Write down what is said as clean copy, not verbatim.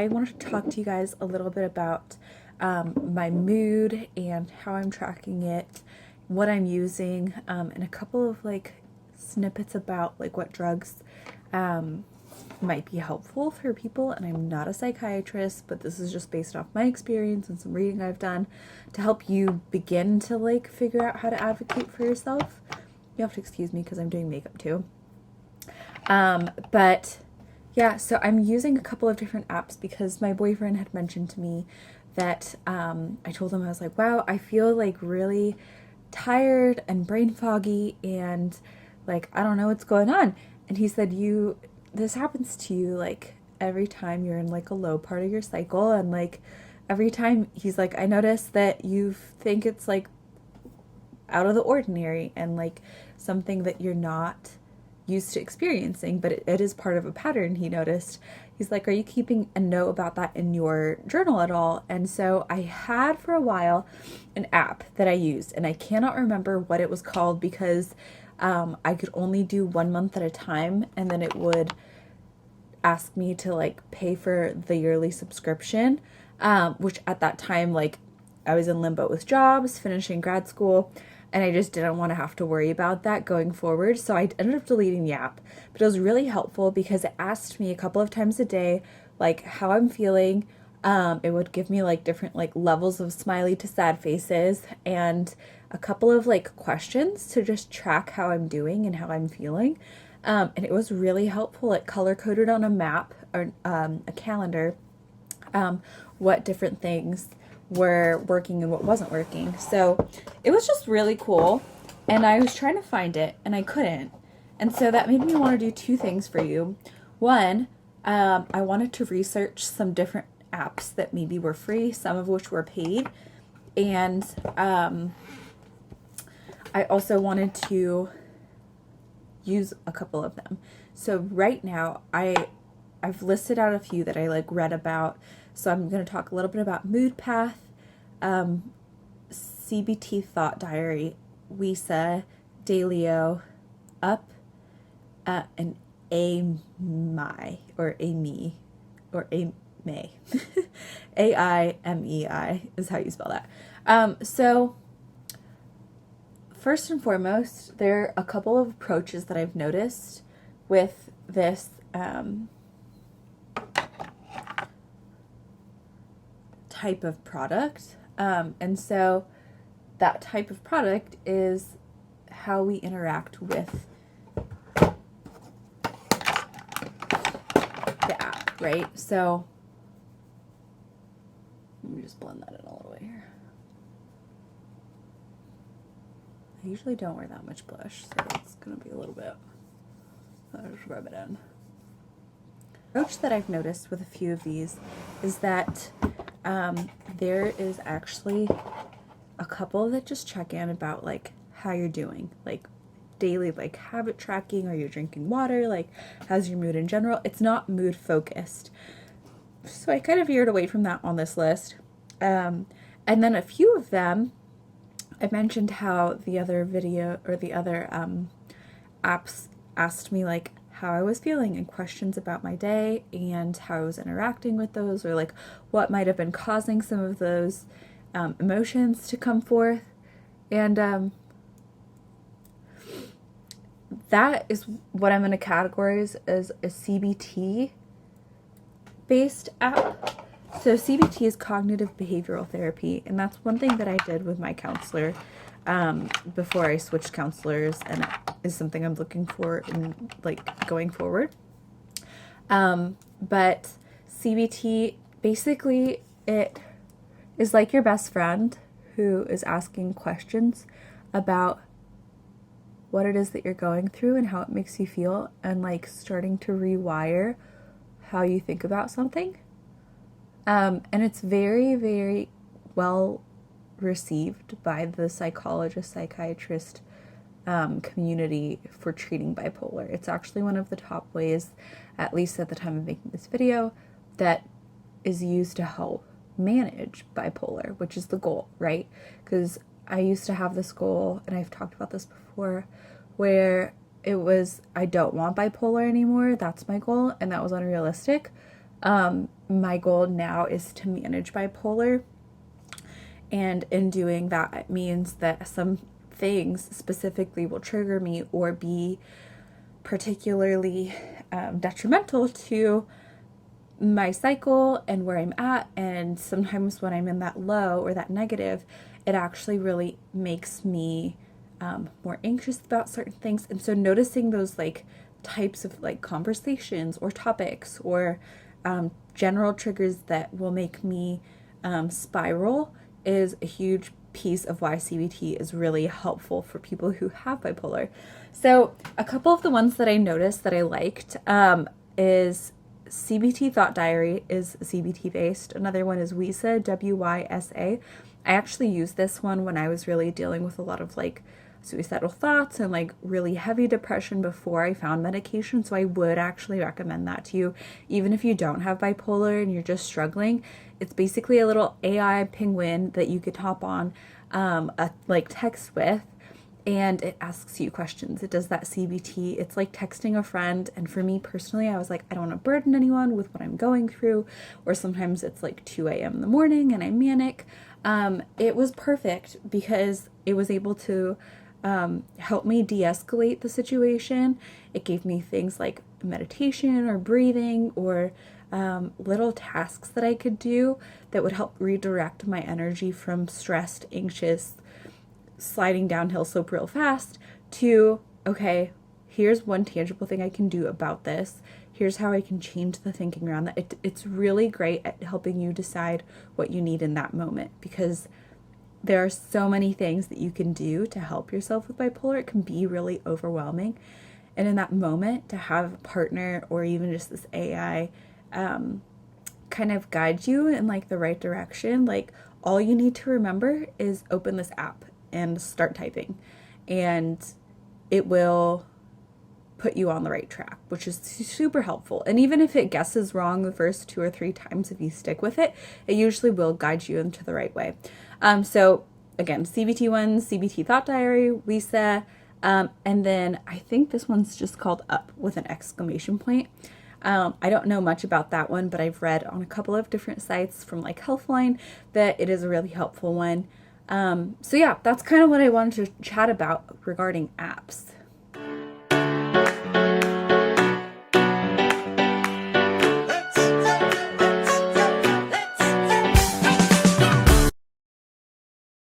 I wanted to talk to you guys a little bit about my mood and how I'm tracking it, what I'm using, and a couple of like snippets about like what drugs might be helpful for people. And I'm not a psychiatrist, but this is just based off my experience and some reading I've done to help you begin to like figure out how to advocate for yourself. You have to excuse me because I'm doing makeup too. But yeah, so I'm using a couple of different apps because my boyfriend had mentioned to me that I told him, I was like, wow, I feel like really tired and brain foggy and like I don't know what's going on. And he said, this happens to you like every time you're in like a low part of your cycle, and like every time, he's like, I notice that you think it's like out of the ordinary and like something that you're not used to experiencing, but it is part of a pattern, he noticed. He's like, are you keeping a note about that in your journal at all? And so I had for a while an app that I used, and I cannot remember what it was called because I could only do 1 month at a time, and then it would ask me to like pay for the yearly subscription, which at that time, like I was in limbo with jobs, finishing grad school, and I just didn't want to have to worry about that going forward. So I ended up deleting the app, but it was really helpful because it asked me a couple of times a day, like how I'm feeling. It would give me like different like levels of smiley to sad faces and a couple of like questions to just track how I'm doing and how I'm feeling. And it was really helpful. It color coded on a map or a calendar what different things were working and what wasn't working. So it was just really cool. And I was trying to find it and I couldn't. And so that made me want to do two things for you. One, I wanted to research some different apps that maybe were free, some of which were paid. And I also wanted to use a couple of them. So right now I've listed out a few that I like read about. So I'm going to talk a little bit about Mood Path, CBT Thought Diary, Wisa, Dailyo, Up, and AMI or AME or AME. AIMEI is how you spell that. So first and foremost, there are a couple of approaches that I've noticed with this type of product. And so that type of product is how we interact with the app, right? So let me just blend that in a little bit here. I usually don't wear that much blush, so it's going to be a little bit. I'll just rub it in. The approach that I've noticed with a few of these is that there is actually a couple that just check in about like how you're doing, like daily like habit tracking, are you drinking water, like how's your mood in general. It's not mood focused. So I kind of veered away from that on this list. And then a few of them, I mentioned how the other video or the other apps asked me like how I was feeling and questions about my day and how I was interacting with those, or like what might have been causing some of those emotions to come forth. And that is what I'm going to categorize as a CBT based app. So CBT is cognitive behavioral therapy, and that's one thing that I did with my counselor before I switched counselors, and it is something I'm looking for in like going forward. But CBT, basically it is like your best friend who is asking questions about what it is that you're going through and how it makes you feel, and like starting to rewire how you think about something. And it's very, very well received by the psychiatrist community for treating bipolar. It's actually one of the top ways, at least at the time of making this video, that is used to help manage bipolar, which is the goal, right? Because I used to have this goal, and I've talked about this before, where it was, I don't want bipolar anymore. That's my goal, and that was unrealistic. my goal now is to manage bipolar. And in doing that, it means that some things specifically will trigger me or be particularly detrimental to my cycle and where I'm at. And sometimes when I'm in that low or that negative, it actually really makes me more anxious about certain things. And so noticing those like types of like conversations or topics or general triggers that will make me spiral is a huge piece of why CBT is really helpful for people who have bipolar. So a couple of the ones that I noticed that I liked is CBT Thought Diary is CBT based. Another one is WYSA, WYSA. I actually used this one when I was really dealing with a lot of like suicidal thoughts and like really heavy depression before I found medication. So I would actually recommend that to you, even if you don't have bipolar and you're just struggling. It's basically a little AI penguin that you could hop on a like text with, and it asks you questions. It does that CBT. It's like texting a friend. And for me personally, I was like, I don't want to burden anyone with what I'm going through. Or sometimes it's like 2 a.m. in the morning and I'm manic. It was perfect because it was able to help me de-escalate the situation. It gave me things like meditation or breathing or little tasks that I could do that would help redirect my energy from stressed, anxious, sliding downhill slope real fast to, okay, here's one tangible thing I can do about this. Here's how I can change the thinking around that. It's really great at helping you decide what you need in that moment, because there are so many things that you can do to help yourself with bipolar. It can be really overwhelming. And in that moment, to have a partner or even just this AI kind of guide you in like the right direction, like all you need to remember is open this app and start typing, and it will put you on the right track, which is super helpful. And even if it guesses wrong the first 2 or 3 times, if you stick with it, it usually will guide you into the right way. So again, CBT1, CBT Thought Diary, WYSA, and then I think this one's just called Up with an exclamation point. I don't know much about that one, but I've read on a couple of different sites from like Healthline that it is a really helpful one. So yeah, that's kind of what I wanted to chat about regarding apps.